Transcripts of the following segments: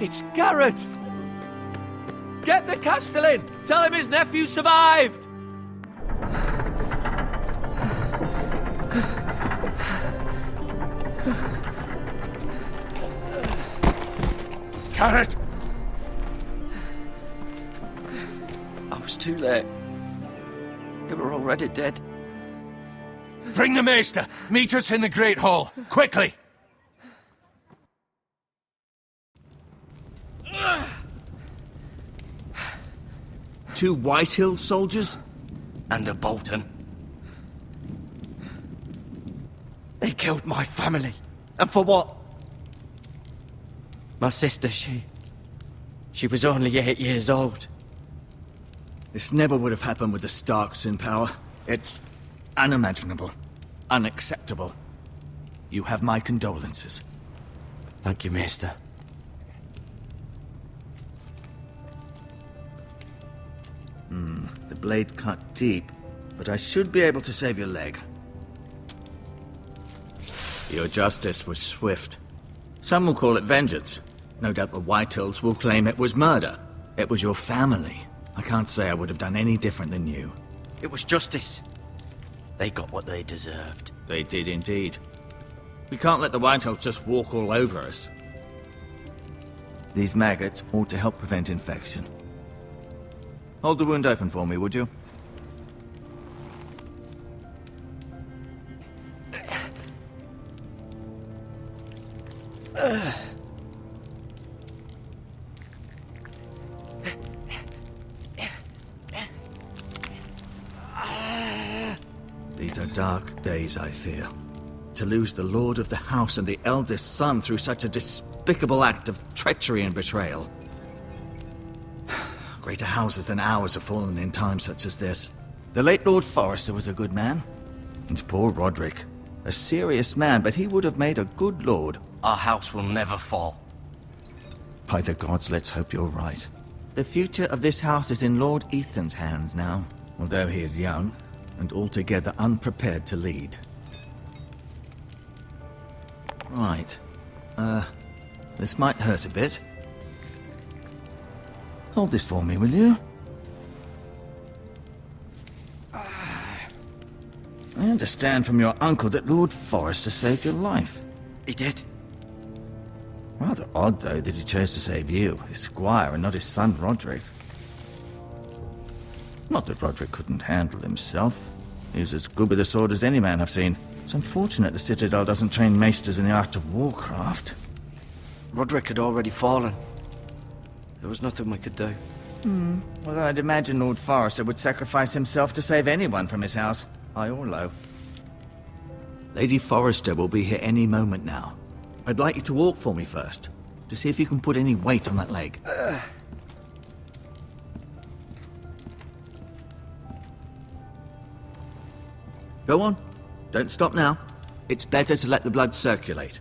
It's Garrett! Get the Castellan! Tell him his nephew survived! Garrett! I was too late. They were already dead. Bring the Maester! Meet us in the Great Hall! Quickly! Two Whitehill soldiers? And a Bolton. They killed my family. And for what? My sister, she was only 8 years old. This never would have happened with the Starks in power. It's unimaginable. Unacceptable. You have my condolences. Thank you, Maester. The blade cut deep, but I should be able to save your leg. Your justice was swift. Some will call it vengeance. No doubt the Whitehills will claim it was murder. It was your family. I can't say I would have done any different than you. It was justice. They got what they deserved. They did indeed. We can't let the Whitehills just walk all over us. These maggots ought to help prevent infection. Hold the wound open for me, would you? These are dark days, I fear. To lose the lord of the house and the eldest son through such a despicable act of treachery and betrayal. Greater houses than ours have fallen in times such as this. The late Lord Forrester was a good man. And poor Roderick. A serious man, but he would have made a good lord. Our house will never fall. By the gods, let's hope you're right. The future of this house is in Lord Ethan's hands now, although he is young and altogether unprepared to lead. Right. This might hurt a bit. Hold this for me, will you? I understand from your uncle that Lord Forrester saved your life. He did. Rather odd, though, that he chose to save you, his squire, and not his son Roderick. Not that Roderick couldn't handle himself. He was as good with a sword as any man I've seen. It's unfortunate the Citadel doesn't train maesters in the art of warcraft. Roderick had already fallen. There was nothing we could do. Although I'd imagine Lord Forrester would sacrifice himself to save anyone from his house, high or low. Lady Forrester will be here any moment now. I'd like you to walk for me first, to see if you can put any weight on that leg. Go on. Don't stop now. It's better to let the blood circulate.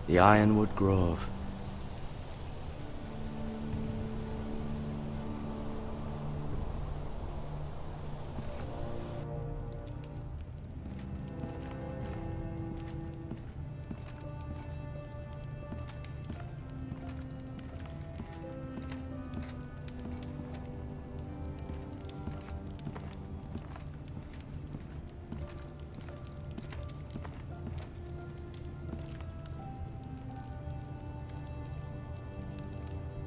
The Ironwood Grove.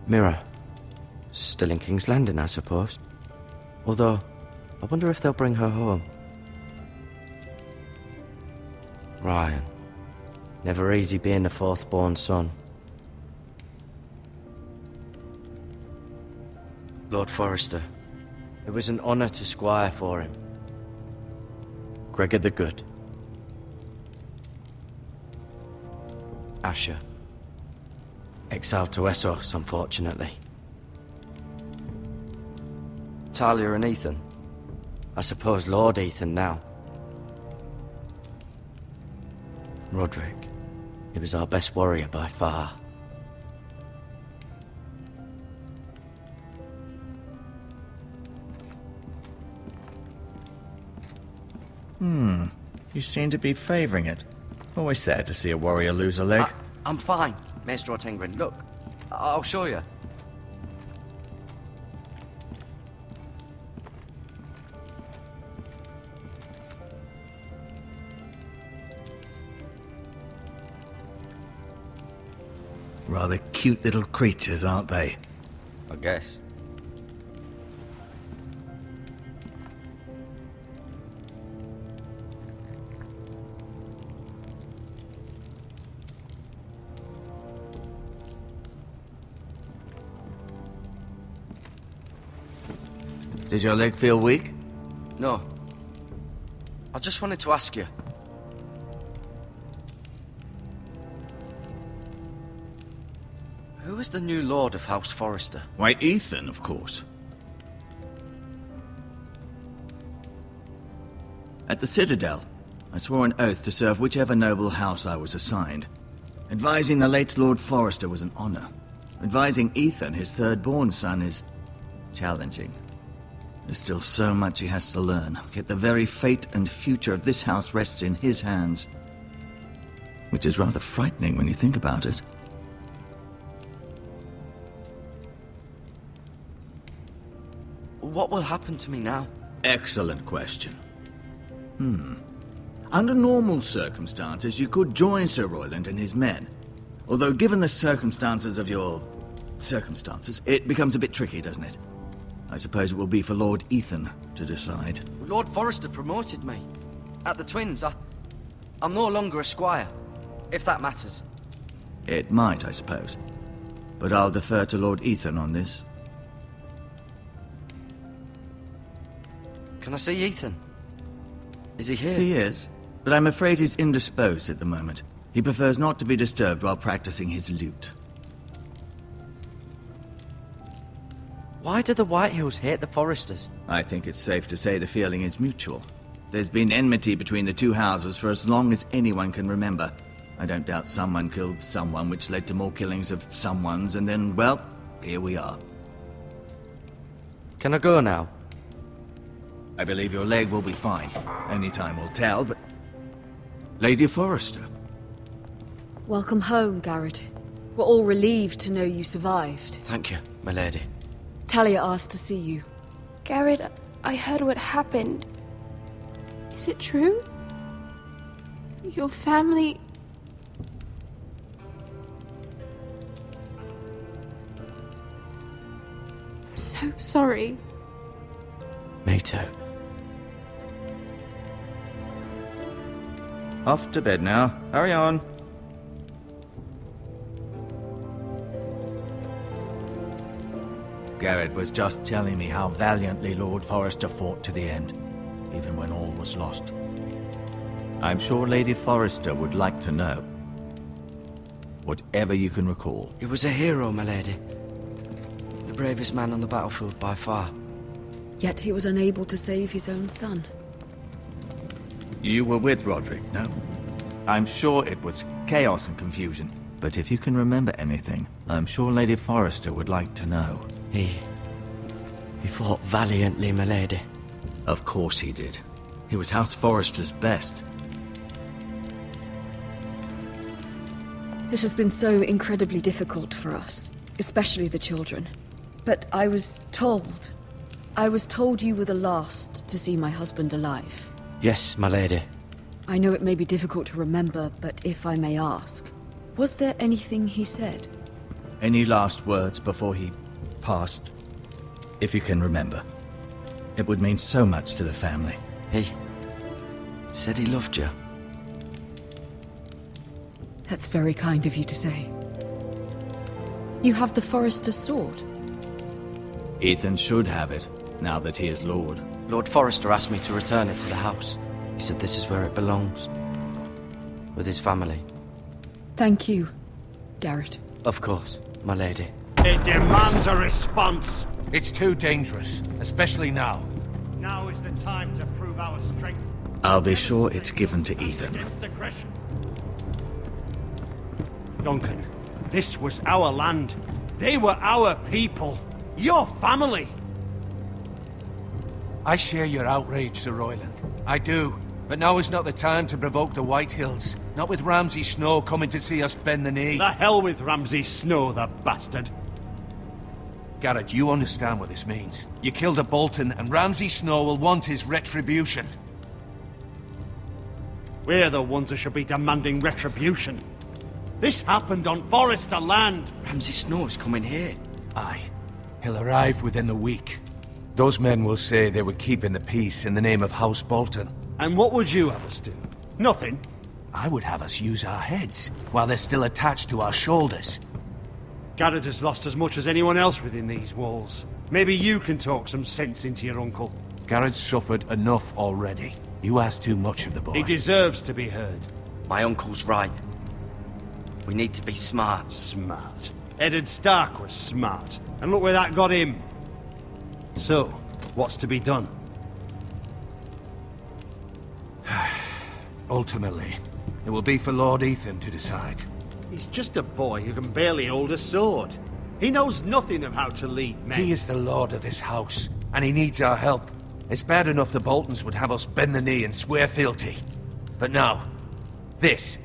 Mira. Still in King's Landing, I suppose. Although, I wonder if they'll bring her home. Ryan. Never easy being the fourth-born son. Lord Forrester. It was an honor to squire for him. Gregor the Good. Asher. Exiled to Essos, unfortunately. Talia and Ethan. I suppose Lord Ethan now. Roderick. He was our best warrior by far. You seem to be favoring it. Always sad to see a warrior lose a leg. I'm fine, Maester Ortengren. Look, I'll show you. Rather cute little creatures, aren't they? I guess. Did your leg feel weak? No. I just wanted to ask you. Who is the new Lord of House Forrester? Why, Ethan, of course. At the Citadel, I swore an oath to serve whichever noble house I was assigned. Advising the late Lord Forrester was an honor. Advising Ethan, his third-born son, is challenging. There's still so much he has to learn, yet the very fate and future of this house rests in his hands. Which is rather frightening when you think about it. What will happen to me now? Excellent question. Under normal circumstances, you could join Sir Royland and his men. Although given the circumstances of your circumstances, it becomes a bit tricky, doesn't it? I suppose it will be for Lord Ethan to decide. Lord Forrester promoted me. At the Twins, I'm no longer a squire, if that matters. It might, I suppose. But I'll defer to Lord Ethan on this. Can I see Ethan? Is he here? He is, but I'm afraid he's indisposed at the moment. He prefers not to be disturbed while practicing his lute. Why do the Whitehills hate the Forresters? I think it's safe to say the feeling is mutual. There's been enmity between the two houses for as long as anyone can remember. I don't doubt someone killed someone, which led to more killings of someones, and then, well, here we are. Can I go now? I believe your leg will be fine. Only time will tell, but... Lady Forrester. Welcome home, Garrett. We're all relieved to know you survived. Thank you, my lady. Talia asked to see you. Garrett, I heard what happened. Is it true? Your family... I'm so sorry. Me too. Off to bed now. Hurry on. Garrett was just telling me how valiantly Lord Forrester fought to the end, even when all was lost. I'm sure Lady Forrester would like to know. Whatever you can recall. He was a hero, my lady. The bravest man on the battlefield by far. Yet he was unable to save his own son. You were with Roderick, no? I'm sure it was chaos and confusion. But if you can remember anything, I'm sure Lady Forrester would like to know. He fought valiantly, my lady. Of course he did. He was House Forrester's best. This has been so incredibly difficult for us, especially the children. But I was told you were the last to see my husband alive. Yes, my lady. I know it may be difficult to remember, but if I may ask, was there anything he said? Any last words before he passed? If you can remember. It would mean so much to the family. He said he loved you. That's very kind of you to say. You have the Forrester's sword. Ethan should have it, now that he is Lord. Lord Forrester asked me to return it to the house. He said this is where it belongs. With his family. Thank you, Garrett. Of course, my lady. It demands a response. It's too dangerous, especially now. Now is the time to prove our strength. I'll be sure it's given to Ethan. Against aggression. Duncan, this was our land. They were our people. Your family. I share your outrage, Sir Royland. I do. But now is not the time to provoke the Whitehills. Not with Ramsay Snow coming to see us bend the knee. The hell with Ramsay Snow, the bastard. Garrett, you understand what this means. You killed a Bolton, and Ramsay Snow will want his retribution. We're the ones who should be demanding retribution. This happened on Forrester land. Ramsay Snow's coming here. Aye. He'll arrive within the week. Those men will say they were keeping the peace in the name of House Bolton. And what would you have us do? Nothing. I would have us use our heads, while they're still attached to our shoulders. Garrett has lost as much as anyone else within these walls. Maybe you can talk some sense into your uncle. Garrett's suffered enough already. You ask too much of the boy. He deserves to be heard. My uncle's right. We need to be smart. Smart. Eddard Stark was smart. And look where that got him. So, what's to be done? Ultimately, it will be for Lord Ethan to decide. He's just a boy who can barely hold a sword. He knows nothing of how to lead men. He is the lord of this house, and he needs our help. It's bad enough the Boltons would have us bend the knee and swear fealty. But now, this.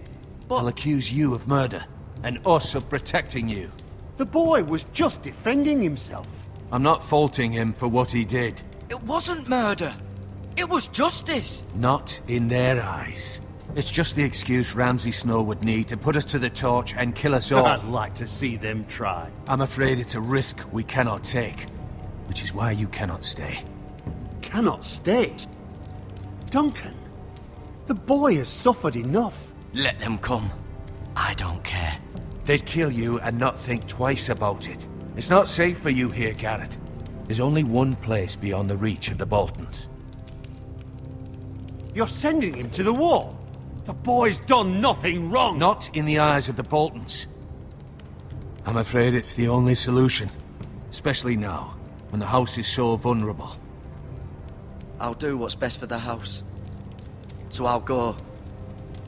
I'll accuse you of murder, and us of protecting you. The boy was just defending himself. I'm not faulting him for what he did. It wasn't murder. It was justice. Not in their eyes. It's just the excuse Ramsay Snow would need to put us to the torch and kill us all. I'd like to see them try. I'm afraid it's a risk we cannot take, which is why you cannot stay. Cannot stay? Duncan, the boy has suffered enough. Let them come. I don't care. They'd kill you and not think twice about it. It's not safe for you here, Garrett. There's only one place beyond the reach of the Boltons. You're sending him to the wall. The boy's done nothing wrong. Not in the eyes of the Boltons. I'm afraid it's the only solution. Especially now, when the house is so vulnerable. I'll do what's best for the house. So I'll go.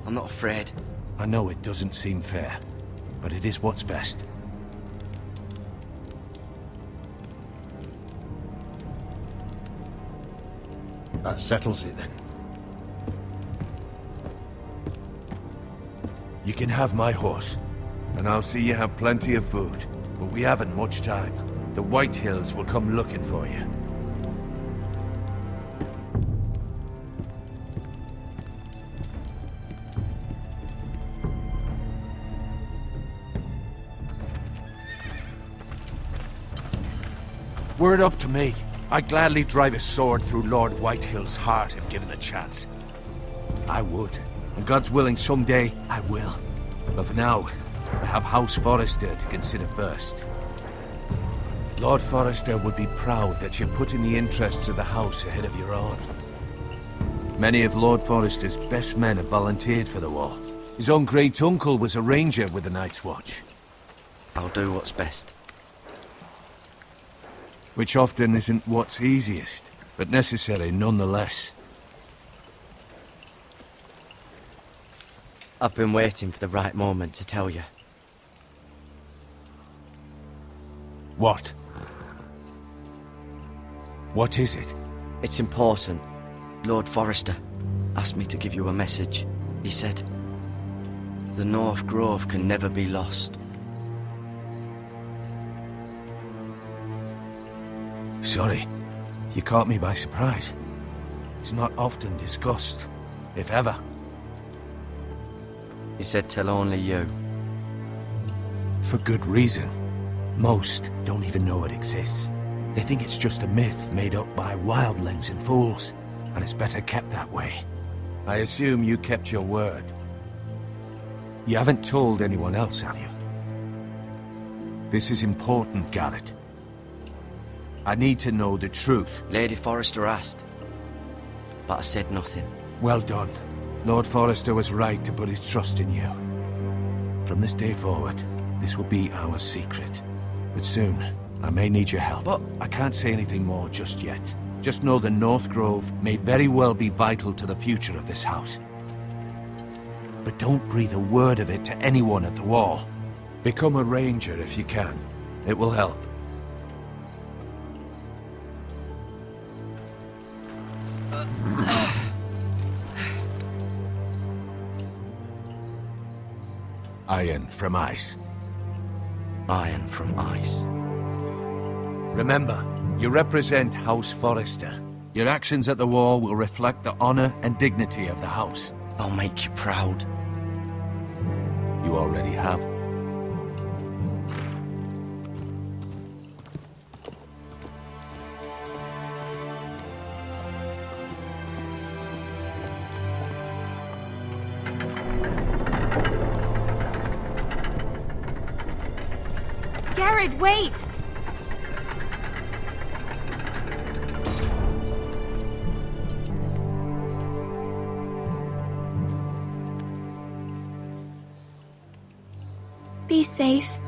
I'm not afraid. I know it doesn't seem fair, but it is what's best. That settles it then. You can have my horse, and I'll see you have plenty of food. But we haven't much time. The Whitehills will come looking for you. Were it up to me, I'd gladly drive a sword through Lord Whitehill's heart if given a chance. I would. And God's willing, someday I will. But for now, I have House Forrester to consider first. Lord Forrester would be proud that you're putting the interests of the house ahead of your own. Many of Lord Forrester's best men have volunteered for the war. His own great-uncle was a ranger with the Night's Watch. I'll do what's best. Which often isn't what's easiest, but necessary nonetheless. I've been waiting for the right moment to tell you. What? What is it? It's important. Lord Forrester asked me to give you a message. He said, the North Grove can never be lost. Sorry. You caught me by surprise. It's not often discussed, if ever. He said tell only you. For good reason. Most don't even know it exists. They think it's just a myth made up by wildlings and fools, and it's better kept that way. I assume you kept your word. You haven't told anyone else, have you? This is important, Garrett. I need to know the truth. Lady Forrester asked, but I said nothing. Well done. Lord Forrester was right to put his trust in you. From this day forward, this will be our secret. But soon, I may need your help. But I can't say anything more just yet. Just know the North Grove may very well be vital to the future of this house. But don't breathe a word of it to anyone at the Wall. Become a ranger if you can. It will help. Iron from ice. Iron from ice. Remember, you represent House Forrester. Your actions at the Wall will reflect the honor and dignity of the house. I'll make you proud. You already have. Garrett, wait! Be safe.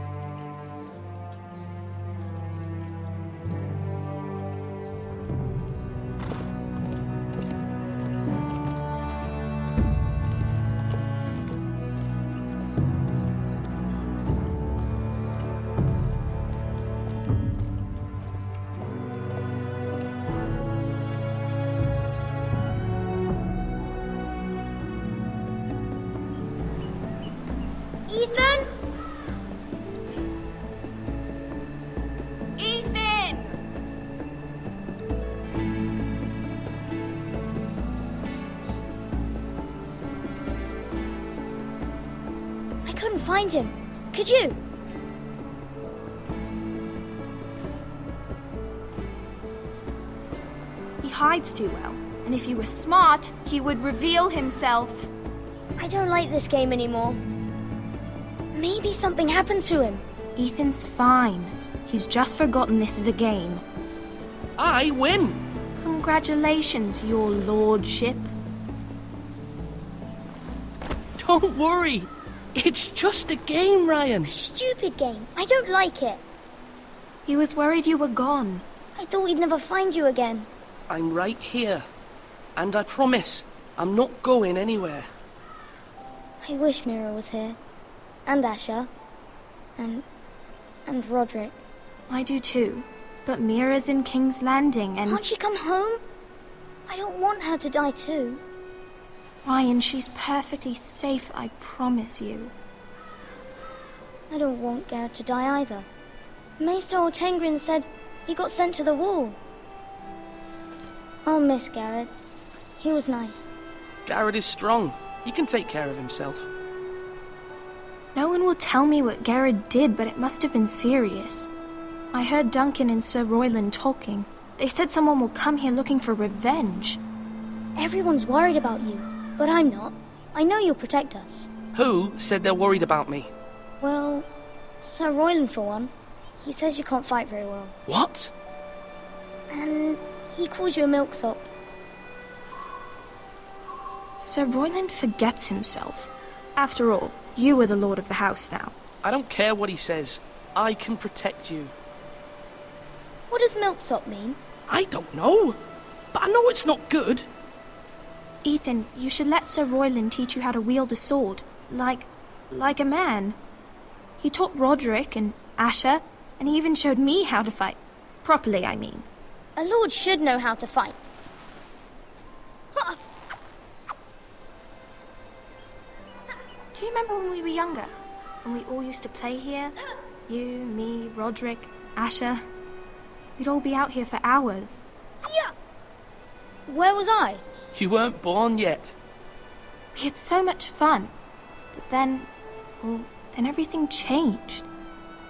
Ethan? Ethan! I couldn't find him. Could you? He hides too well, and if he were smart, he would reveal himself. I don't like this game anymore. Maybe something happened to him. Ethan's fine. He's just forgotten this is a game. I win! Congratulations, your lordship. Don't worry. It's just a game, Ryan. Stupid game. I don't like it. He was worried you were gone. I thought we'd never find you again. I'm right here. And I promise, I'm not going anywhere. I wish Mira was here. And Asher. And Roderick. I do too. But Mira's in King's Landing and... Can't she come home? I don't want her to die too. Ryan, she's perfectly safe, I promise you. I don't want Garrett to die either. Maester Ortengrin said he got sent to the Wall. I'll miss Garrett. He was nice. Garrett is strong. He can take care of himself. No one will tell me what Garrett did, but it must have been serious. I heard Duncan and Sir Royland talking. They said someone will come here looking for revenge. Everyone's worried about you, but I'm not. I know you'll protect us. Who said they're worried about me? Well, Sir Royland for one. He says you can't fight very well. What? And he calls you a milksop. Sir Royland forgets himself. After all, you are the lord of the house now. I don't care what he says. I can protect you. What does milksop mean? I don't know. But I know it's not good. Ethan, you should let Sir Royland teach you how to wield a sword. Like a man. He taught Roderick and Asher, and he even showed me how to fight. Properly, I mean. A lord should know how to fight. Do you remember when we were younger? When we all used to play here? You, me, Roderick, Asher. We'd all be out here for hours. Yeah. Where was I? You weren't born yet. We had so much fun. But then everything changed.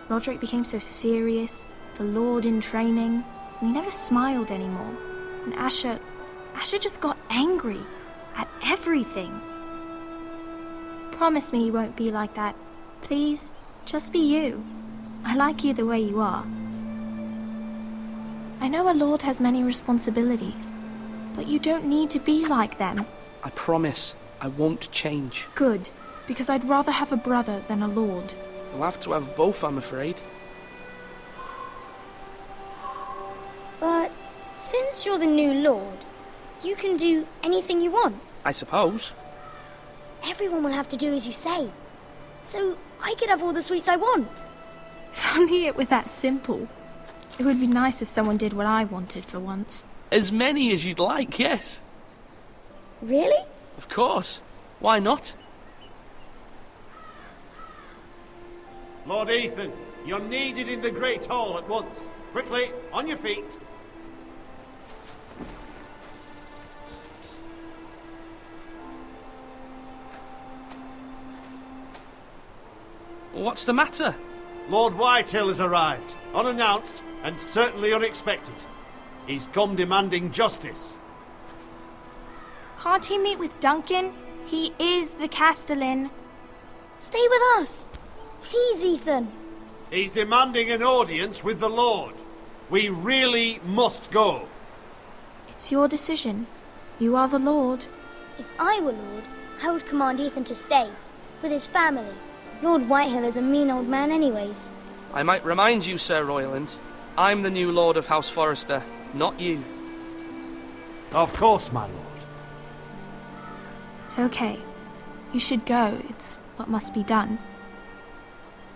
Roderick became so serious, the Lord in training, and he never smiled anymore. And Asher just got angry at everything. Promise me you won't be like that. Please, just be you. I like you the way you are. I know a lord has many responsibilities, but you don't need to be like them. I promise I won't change. Good, because I'd rather have a brother than a lord. You'll have to have both, I'm afraid. But Since you're the new lord, you can do anything you want. I suppose. Everyone will have to do as you say. So I could have all the sweets I want. If only it were that simple. It would be nice if someone did what I wanted for once. As many as you'd like, yes. Really? Of course. Why not? Lord Ethan, you're needed in the Great Hall at once. Quickly, on your feet. What's the matter? Lord Whitehill has arrived, unannounced and certainly unexpected. He's come demanding justice. Can't he meet with Duncan? He is the Castellan. Stay with us. Please, Ethan. He's demanding an audience with the Lord. We really must go. It's your decision. You are the Lord. If I were lord, I would command Ethan to stay, with his family. Lord Whitehill is a mean old man anyways. I might remind you, Sir Royland, I'm the new Lord of House Forrester, not you. Of course, my lord. It's okay. You should go. It's what must be done.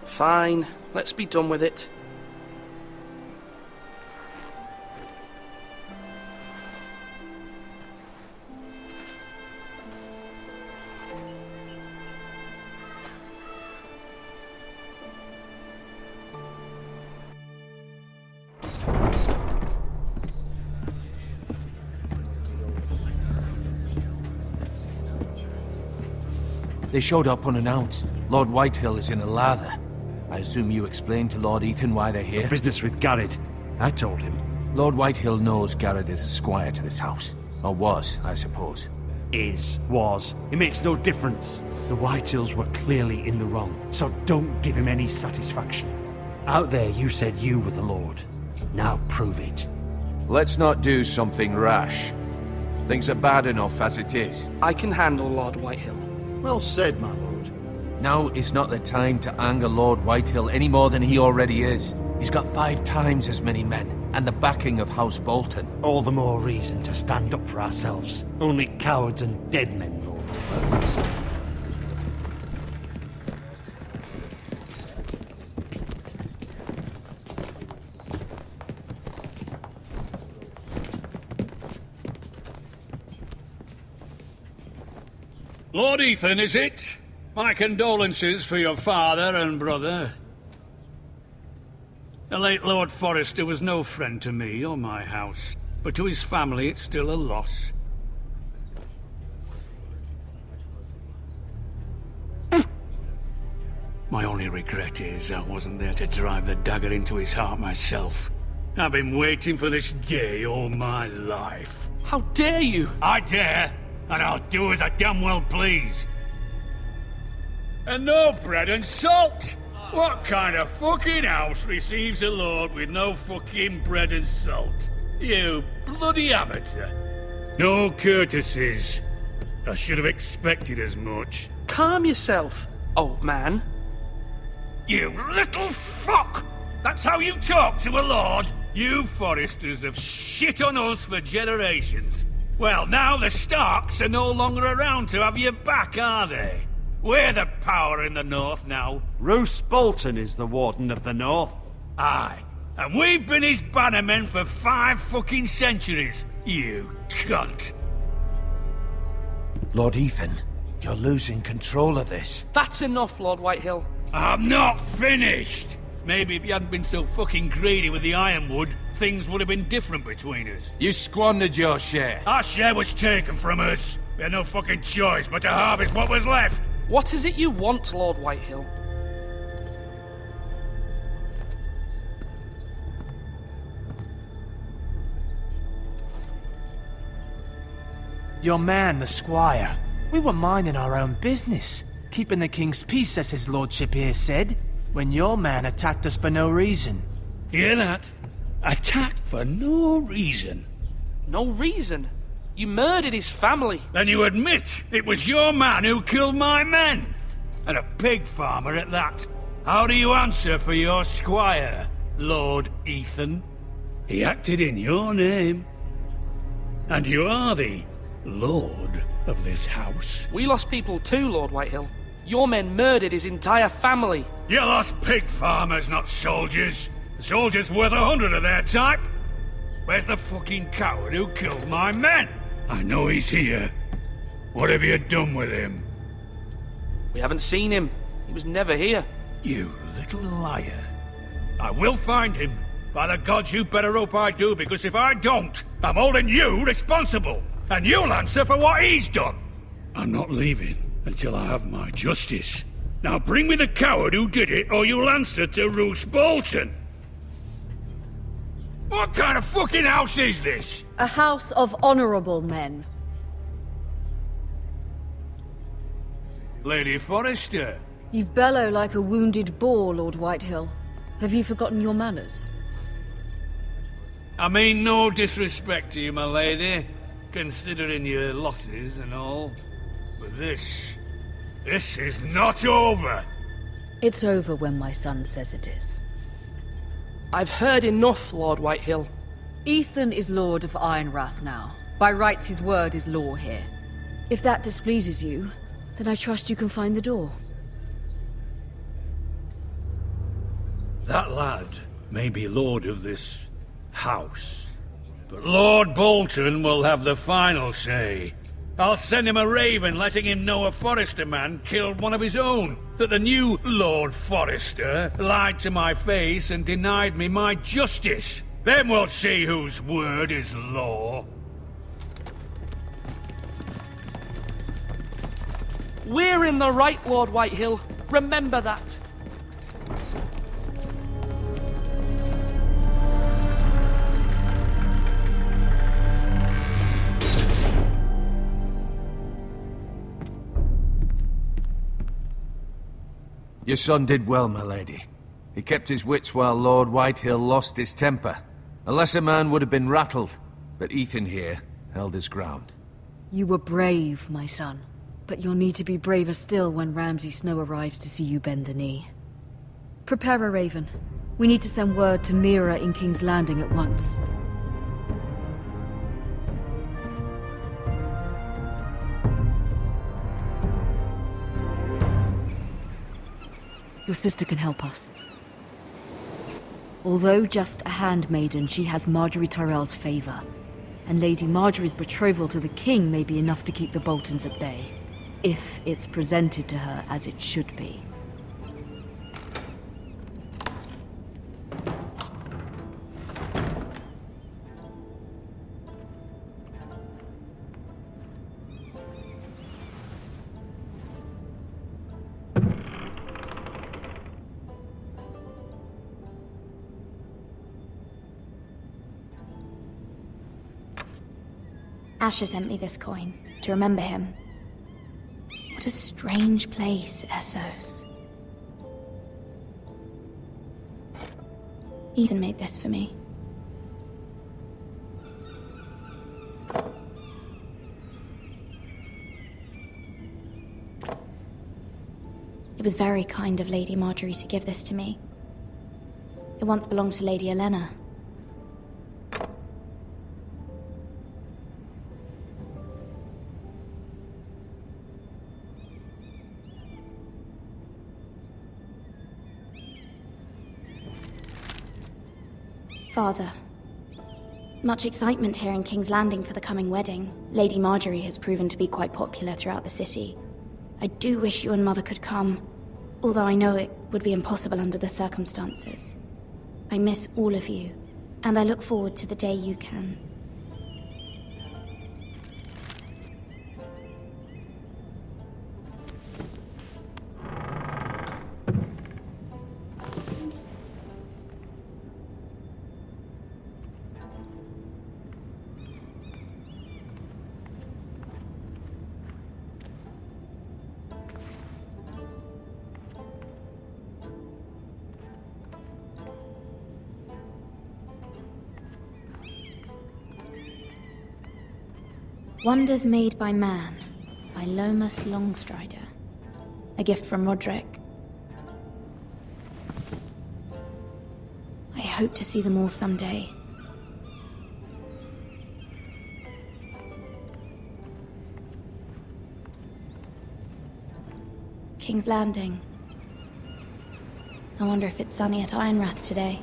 Fine, let's be done with it. They showed up unannounced. Lord Whitehill is in a lather. I assume you explained to Lord Ethan why they're here? Business with Garrett. I told him. Lord Whitehill knows Garrett is a squire to this house. Or was, I suppose. Was. It makes no difference. The Whitehills were clearly in the wrong, so don't give him any satisfaction. Out there you said you were the Lord. Now prove it. Let's not do something rash. Things are bad enough as it is. I can handle Lord Whitehill. Well said, my lord. Now is not the time to anger Lord Whitehill any more than he already is. He's got 5 times as many men, and the backing of House Bolton. All the more reason to stand up for ourselves. Only cowards and dead men rule over. Lord Ethan, is it? My condolences for your father and brother. The late Lord Forrester was no friend to me or my house, but to his family it's still a loss. My only regret is I wasn't there to drive the dagger into his heart myself. I've been waiting for this day all my life. How dare you! I dare, and I'll do as I damn well please. And no bread and salt! What kind of fucking house receives a lord with no fucking bread and salt? You bloody amateur. No courtesies. I should have expected as much. Calm yourself, old man. You little fuck! That's how you talk to a lord? You Forresters have shit on us for generations. Well, now the Starks are no longer around to have your back, are they? We're the power in the north now. Roose Bolton is the Warden of the North. Aye. And we've been his bannermen for 5 fucking centuries. You cunt. Lord Ethan, you're losing control of this. That's enough, Lord Whitehill. I'm not finished. Maybe if you hadn't been so fucking greedy with the ironwood, things would have been different between us. You squandered your share. Our share was taken from us. We had no fucking choice but to harvest what was left. What is it you want, Lord Whitehill? Your man, the squire. We were minding our own business, keeping the king's peace, as his lordship here said, when your man attacked us for no reason. Hear that? Attacked for no reason. No reason? You murdered his family. Then you admit it was your man who killed my men. And a pig farmer at that. How do you answer for your squire, Lord Ethan? He acted in your name. And you are the lord of this house? We lost people too, Lord Whitehill. Your men murdered his entire family. You lost pig farmers, not soldiers. The soldiers worth 100 of their type. Where's the fucking coward who killed my men? I know he's here. What have you done with him? We haven't seen him. He was never here. You little liar. I will find him. By the gods, you better hope I do, because if I don't, I'm holding you responsible. And you'll answer for what he's done. I'm not leaving until I have my justice. Now bring me the coward who did it, or you'll answer to Roose Bolton. What kind of fucking house is this? A house of honorable men. Lady Forrester. You bellow like a wounded boar, Lord Whitehill. Have you forgotten your manners? I mean no disrespect to you, my lady, considering your losses and all. But this is not over. It's over when my son says it is. I've heard enough, Lord Whitehill. Ethan is Lord of Ironrath now. By rights, his word is law here. If that displeases you, then I trust you can find the door. That lad may be lord of this house, but Lord Bolton will have the final say. I'll send him a raven letting him know a Forrester man killed one of his own, that the new Lord Forrester lied to my face and denied me my justice. Then we'll see whose word is law. We're in the right, Lord Whitehill. Remember that. Your son did well, my lady. He kept his wits while Lord Whitehill lost his temper. A lesser man would have been rattled, but Ethan here held his ground. You were brave, my son. But you'll need to be braver still when Ramsay Snow arrives to see you bend the knee. Prepare a raven. We need to send word to Mira in King's Landing at once. Your sister can help us. Although just a handmaiden, she has Marjorie Tyrell's favor. And Lady Marjorie's betrothal to the king may be enough to keep the Boltons at bay. If it's presented to her as it should be. Asher sent me this coin to remember him. What a strange place, Essos. Ethan made this for me. It was very kind of Lady Marjorie to give this to me. It once belonged to Lady Elena. Father, much excitement here in King's Landing for the coming wedding. Lady Marjorie has proven to be quite popular throughout the city. I do wish you and Mother could come, although I know it would be impossible under the circumstances. I miss all of you, and I look forward to the day you can. Wonders Made by Man, by Lomas Longstrider. A gift from Roderick. I hope to see them all someday. King's Landing. I wonder if it's sunny at Ironrath today.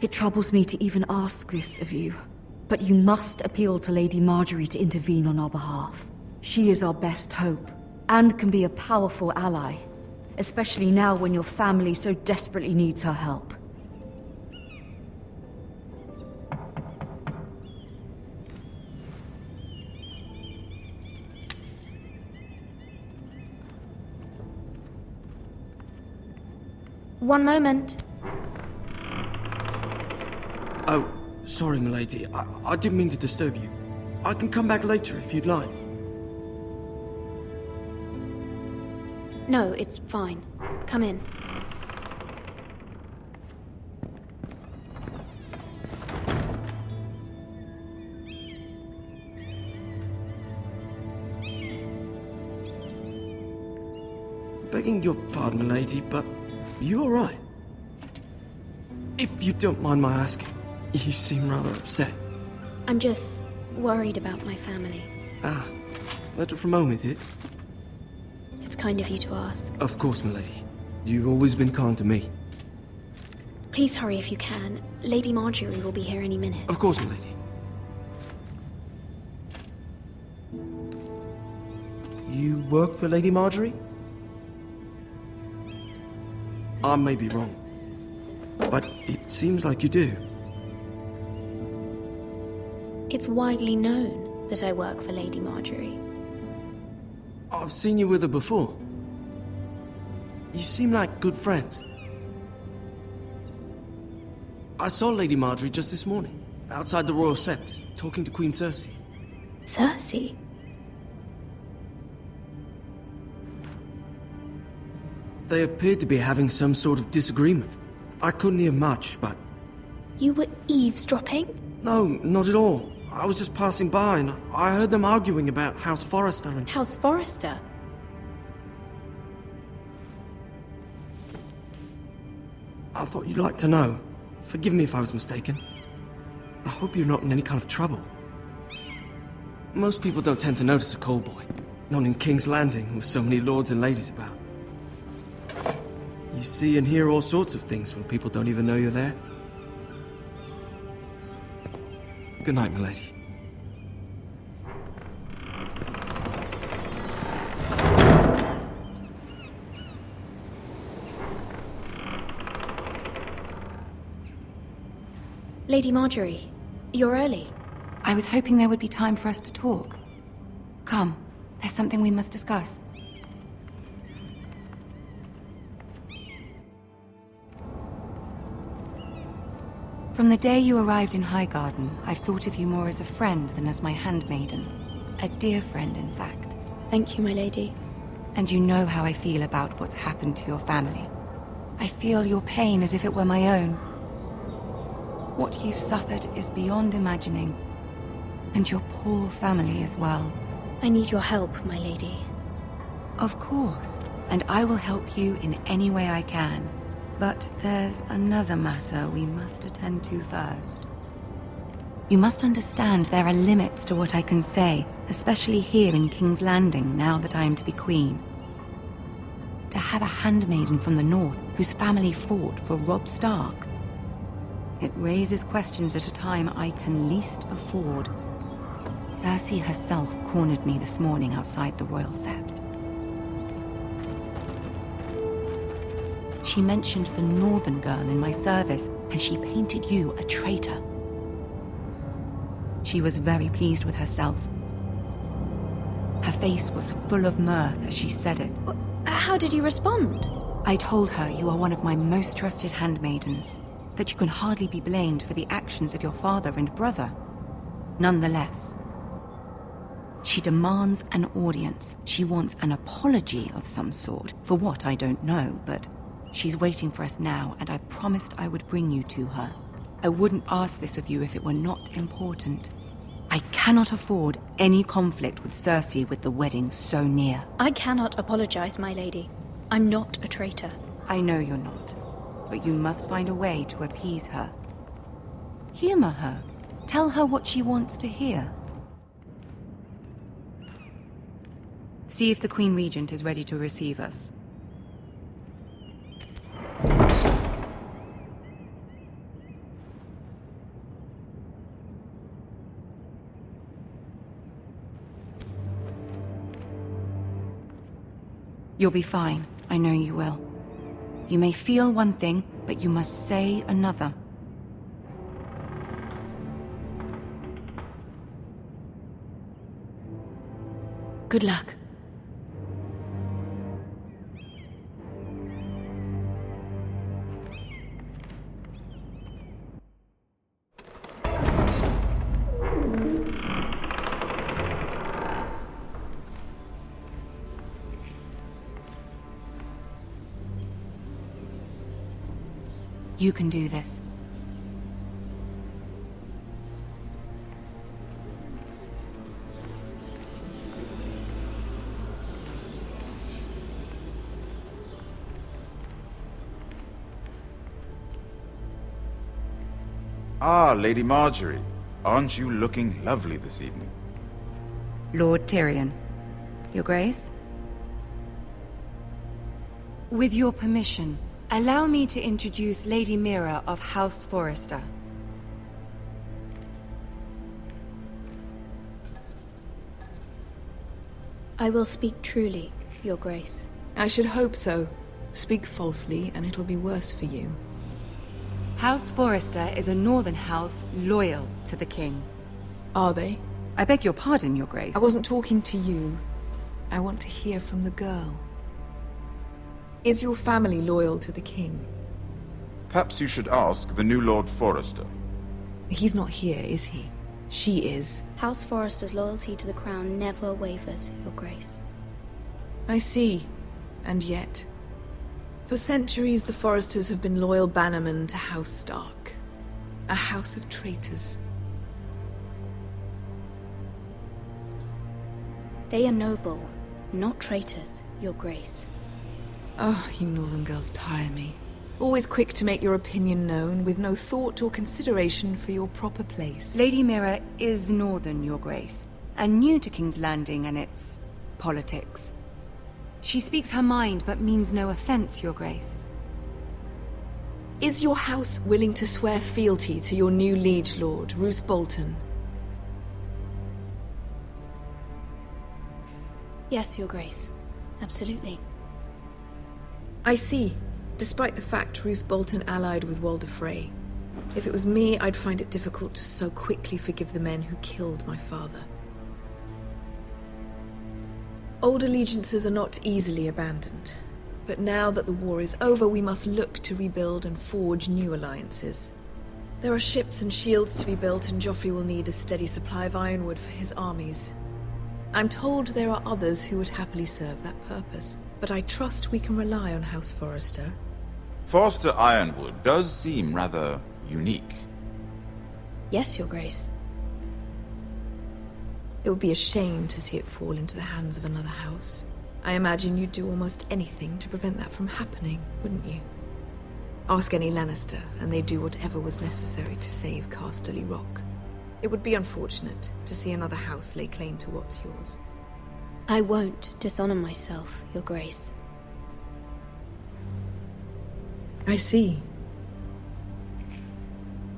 It troubles me to even ask this of you, but you must appeal to Lady Marjorie to intervene on our behalf. She is our best hope, and can be a powerful ally, especially now when your family so desperately needs her help. One moment. Oh, sorry, milady. I didn't mean to disturb you. I can come back later if you'd like. No, it's fine. Come in. Begging your pardon, milady, but you all right? If you don't mind my asking, you seem rather upset. I'm just worried about my family. Ah, letter from home, is it? It's kind of you to ask. Of course, milady. You've always been kind to me. Please hurry if you can. Lady Marjorie will be here any minute. Of course, milady. You work for Lady Marjorie? I may be wrong, but it seems like you do. It's widely known that I work for Lady Marjorie. I've seen you with her before. You seem like good friends. I saw Lady Marjorie just this morning, outside the Royal Sept, talking to Queen Cersei. Cersei? They appeared to be having some sort of disagreement. I couldn't hear much, but... You were eavesdropping? No, not at all. I was just passing by and I heard them arguing about House Forrester and... House Forrester? I thought you'd like to know. Forgive me if I was mistaken. I hope you're not in any kind of trouble. Most people don't tend to notice a callboy. Not in King's Landing, with so many lords and ladies about. You see and hear all sorts of things when people don't even know you're there. Good night, milady. Lady Marjorie, you're early. I was hoping there would be time for us to talk. Come, there's something we must discuss. From the day you arrived in Highgarden, I've thought of you more as a friend than as my handmaiden. A dear friend, in fact. Thank you, my lady. And you know how I feel about what's happened to your family. I feel your pain as if it were my own. What you've suffered is beyond imagining. And your poor family as well. I need your help, my lady. Of course, and I will help you in any way I can. But there's another matter we must attend to first. You must understand there are limits to what I can say, especially here in King's Landing, now that I am to be queen. To have a handmaiden from the north whose family fought for Robb Stark. It raises questions at a time I can least afford. Cersei herself cornered me this morning outside the Royal Sept. She mentioned the northern girl in my service, and she painted you a traitor. She was very pleased with herself. Her face was full of mirth as she said it. How did you respond? I told her you are one of my most trusted handmaidens, that you can hardly be blamed for the actions of your father and brother. Nonetheless, she demands an audience. She wants an apology of some sort, for what I don't know, but she's waiting for us now, and I promised I would bring you to her. I wouldn't ask this of you if it were not important. I cannot afford any conflict with Cersei with the wedding so near. I cannot apologize, my lady. I'm not a traitor. I know you're not. but you must find a way to appease her. Humor her. Tell her what she wants to hear. See if the Queen Regent is ready to receive us. You'll be fine. I know you will. You may feel one thing, but you must say another. Good luck. You can do this. Ah, Lady Marjorie. Aren't you looking lovely this evening? Lord Tyrion. Your Grace? With your permission, allow me to introduce Lady Mira of House Forrester. I will speak truly, Your Grace. I should hope so. Speak falsely, and it'll be worse for you. House Forrester is a northern house loyal to the king. Are they? I beg your pardon, Your Grace. I wasn't talking to you. I want to hear from the girl. Is your family loyal to the king? Perhaps you should ask the new Lord Forrester. He's not here, is he? She is. House Forrester's loyalty to the crown never wavers, Your Grace. I see. And yet... For centuries, the Forresters have been loyal bannermen to House Stark. A house of traitors. They are noble, not traitors, Your Grace. Oh, you northern girls tire me. Always quick to make your opinion known, with no thought or consideration for your proper place. Lady Mira is northern, Your Grace, and new to King's Landing and its politics. She speaks her mind, but means no offense, Your Grace. Is your house willing to swear fealty to your new liege lord, Roose Bolton? Yes, Your Grace. Absolutely. I see. Despite the fact Roose Bolton allied with Walder Frey. If it was me, I'd find it difficult to so quickly forgive the men who killed my father. Old allegiances are not easily abandoned. But now that the war is over, we must look to rebuild and forge new alliances. There are ships and shields to be built, and Joffrey will need a steady supply of ironwood for his armies. I'm told there are others who would happily serve that purpose, but I trust we can rely on House Forrester. Forrester Ironwood does seem rather unique. Yes, Your Grace. It would be a shame to see it fall into the hands of another house. I imagine you'd do almost anything to prevent that from happening, wouldn't you? Ask any Lannister, and they'd do whatever was necessary to save Casterly Rock. It would be unfortunate to see another house lay claim to what's yours. I won't dishonor myself, Your Grace. I see.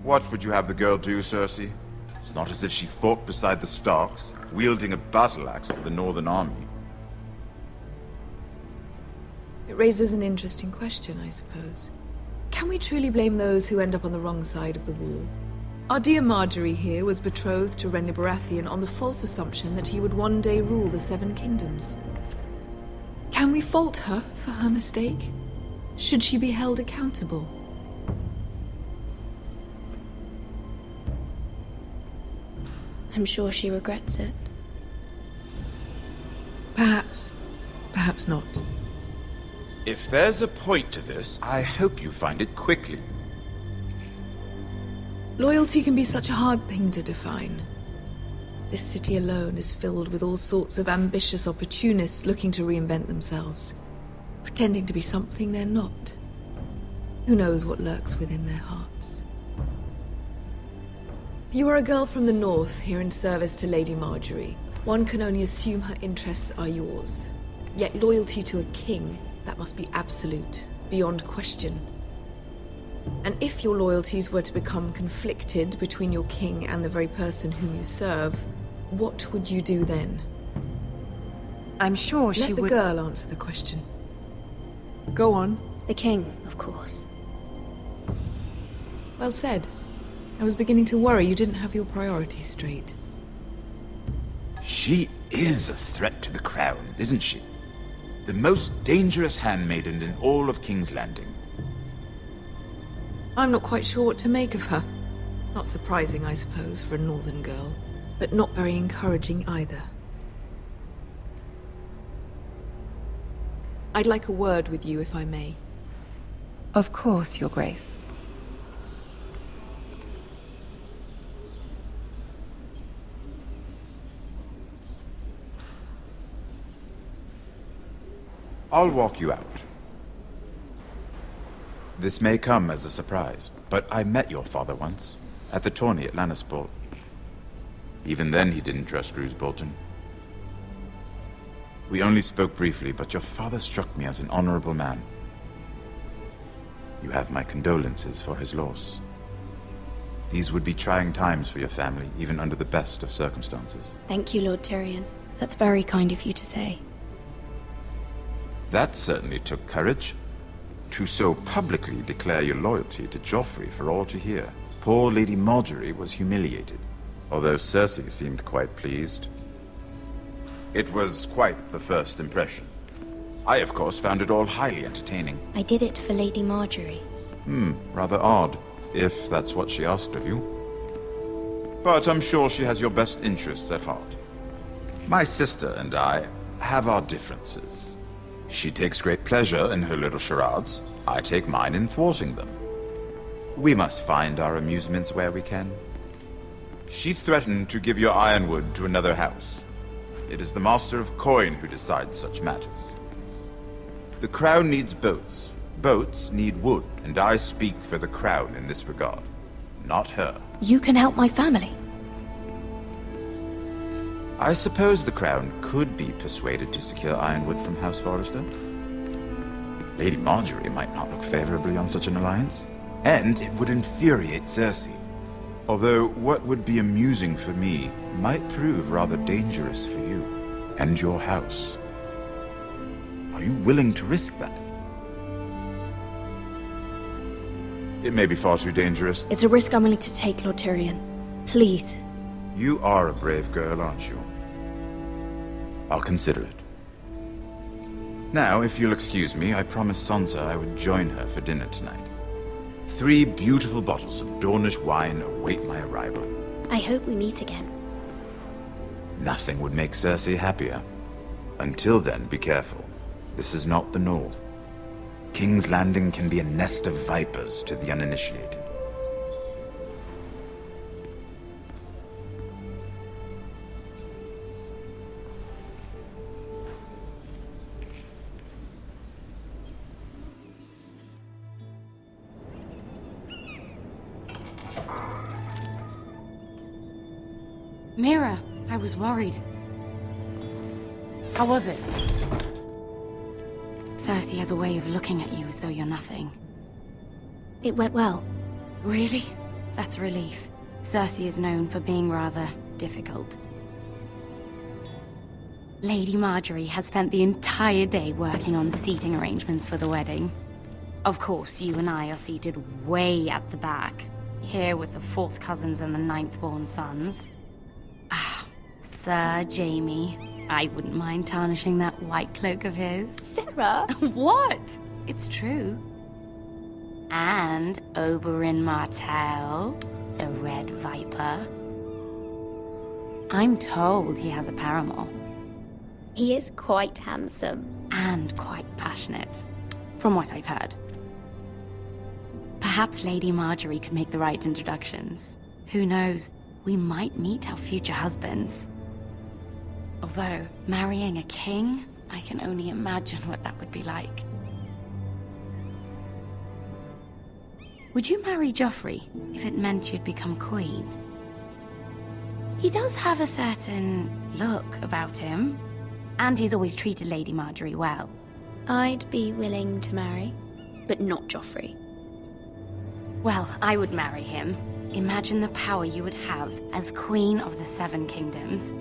What would you have the girl do, Cersei? It's not as if she fought beside the Starks, wielding a battle axe for the Northern Army. It raises an interesting question, I suppose. Can we truly blame those who end up on the wrong side of the wall? Our dear Marjorie here was betrothed to Renly Baratheon on the false assumption that he would one day rule the Seven Kingdoms. Can we fault her for her mistake? Should she be held accountable? I'm sure she regrets it. Perhaps. Perhaps not. If there's a point to this, I hope you find it quickly. Loyalty can be such a hard thing to define. This city alone is filled with all sorts of ambitious opportunists looking to reinvent themselves, pretending to be something they're not. Who knows what lurks within their hearts? You are a girl from the north, here in service to Lady Marjorie. One can only assume her interests are yours. Yet loyalty to a king, that must be absolute, beyond question. And if your loyalties were to become conflicted between your king and the very person whom you serve, what would you do then? I'm sure she would... Let the girl answer the question. Go on. The king, of course. Well said. I was beginning to worry you didn't have your priorities straight. She is a threat to the crown, isn't she? The most dangerous handmaiden in all of King's Landing. I'm not quite sure what to make of her. Not surprising, I suppose, for a northern girl, but not very encouraging either. I'd like a word with you, if I may. Of course, Your Grace. I'll walk you out. This may come as a surprise, but I met your father once, at the tourney at Lannisport. Even then he didn't trust Roose Bolton. We only spoke briefly, but your father struck me as an honorable man. You have my condolences for his loss. These would be trying times for your family, even under the best of circumstances. Thank you, Lord Tyrion. That's very kind of you to say. That certainly took courage. To so publicly declare your loyalty to Joffrey for all to hear. Poor Lady Marjorie was humiliated, although Cersei seemed quite pleased. It was quite the first impression. I, of course, found it all highly entertaining. I did it for Lady Marjorie. Rather odd, if that's what she asked of you. But I'm sure she has your best interests at heart. My sister and I have our differences. She takes great pleasure in her little charades. I take mine in thwarting them. We must find our amusements where we can. She threatened to give your ironwood to another house. It is the Master of Coin who decides such matters. The Crown needs boats. Boats need wood, and I speak for the Crown in this regard, not her. You can help my family. I suppose the Crown could be persuaded to secure ironwood from House Forrester. Lady Marjorie might not look favorably on such an alliance, and it would infuriate Cersei. Although what would be amusing for me might prove rather dangerous for you and your house. Are you willing to risk that? It may be far too dangerous. It's a risk I'm willing to take, Lord Tyrion. Please. You are a brave girl, aren't you? I'll consider it. Now, if you'll excuse me, I promised Sansa I would join her for dinner tonight. 3 beautiful bottles of Dornish wine await my arrival. I hope we meet again. Nothing would make Cersei happier. Until then, be careful. This is not the North. King's Landing can be a nest of vipers to the uninitiated. Mira, I was worried. How was it? Cersei has a way of looking at you as though you're nothing. It went well. Really? That's a relief. Cersei is known for being rather difficult. Lady Marjorie has spent the entire day working on seating arrangements for the wedding. Of course, you and I are seated way at the back, here with the 4th cousins and the 9th-born sons. Ah, Sir Jaime. I wouldn't mind tarnishing that white cloak of his. Sarah! What? It's true. And Oberyn Martell, the Red Viper. I'm told he has a paramour. He is quite handsome. And quite passionate, from what I've heard. Perhaps Lady Marjorie could make the right introductions. Who knows? We might meet our future husbands. Although, marrying a king, I can only imagine what that would be like. Would you marry Joffrey if it meant you'd become queen? He does have a certain look about him, and he's always treated Lady Marjorie well. I'd be willing to marry, but not Joffrey. Well, I would marry him. Imagine the power you would have as Queen of the Seven Kingdoms.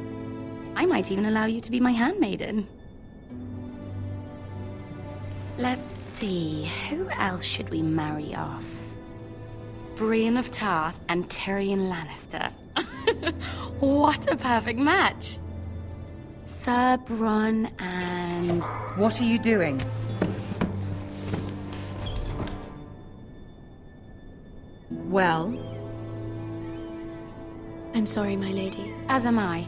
I might even allow you to be my handmaiden. Let's see, who else should we marry off? Brienne of Tarth and Tyrion Lannister. What a perfect match! Sir Bronn and... What are you doing? Well? I'm sorry, my lady. As am I.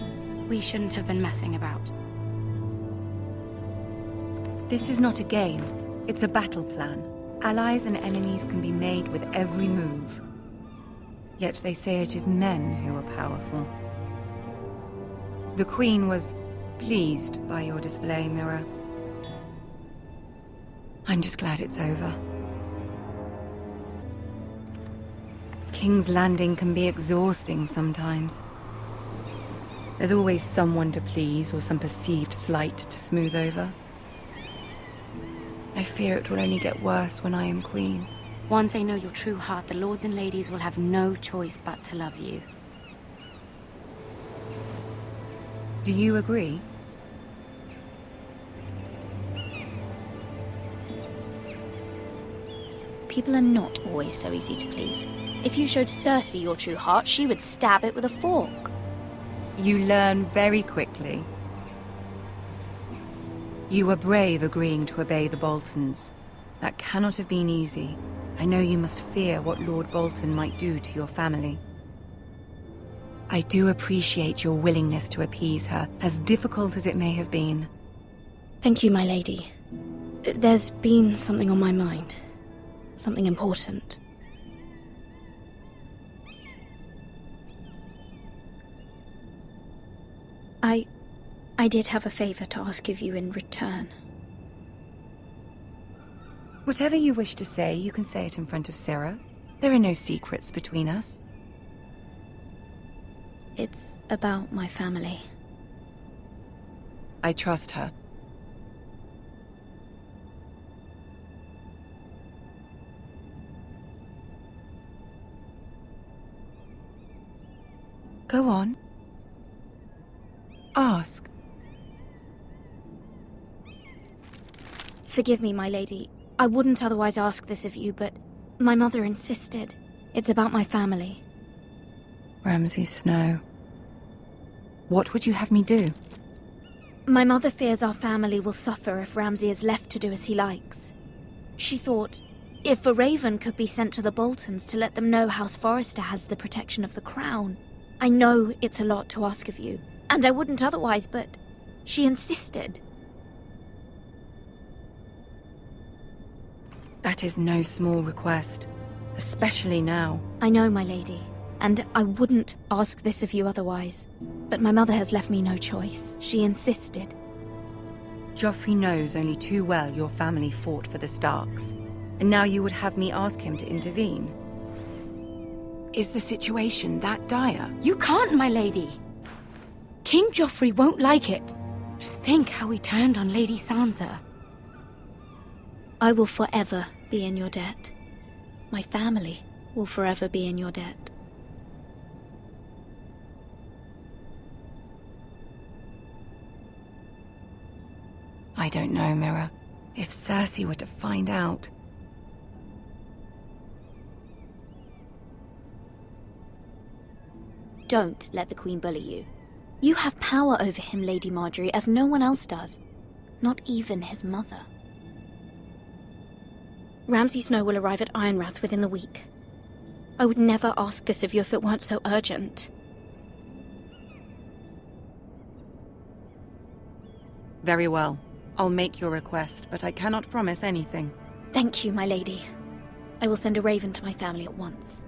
We shouldn't have been messing about. This is not a game. It's a battle plan. Allies and enemies can be made with every move. Yet they say it is men who are powerful. The Queen was pleased by your display, Mira. I'm just glad it's over. King's Landing can be exhausting sometimes. There's always someone to please or some perceived slight to smooth over. I fear it will only get worse when I am queen. Once they know your true heart, the lords and ladies will have no choice but to love you. Do you agree? People are not always so easy to please. If you showed Cersei your true heart, she would stab it with a fork. You learn very quickly. You were brave agreeing to obey the Boltons. That cannot have been easy. I know you must fear what Lord Bolton might do to your family. I do appreciate your willingness to appease her, as difficult as it may have been. Thank you, my lady. There's been something on my mind. Something important. I did have a favor to ask of you in return. Whatever you wish to say, you can say it in front of Sarah. There are no secrets between us. It's about my family. I trust her. Go on. Ask. Forgive me, my lady. I wouldn't otherwise ask this of you, but my mother insisted. It's about my family. Ramsay Snow. What would you have me do? My mother fears our family will suffer if Ramsay is left to do as he likes. She thought, if a raven could be sent to the Boltons to let them know House Forrester has the protection of the crown. I know it's a lot to ask of you, and I wouldn't otherwise, but she insisted. That is no small request, especially now. I know, my lady, and I wouldn't ask this of you otherwise. But my mother has left me no choice. She insisted. Joffrey knows only too well your family fought for the Starks, and now you would have me ask him to intervene. Is the situation that dire? You can't, my lady. King Joffrey won't like it. Just think how he turned on Lady Sansa. I will forever be in your debt. My family will forever be in your debt. I don't know, Mira. If Cersei were to find out... Don't let the Queen bully you. You have power over him, Lady Marjorie, as no one else does. Not even his mother. Ramsay Snow will arrive at Ironrath within the week. I would never ask this of you if it weren't so urgent. Very well. I'll make your request, but I cannot promise anything. Thank you, my lady. I will send a raven to my family at once.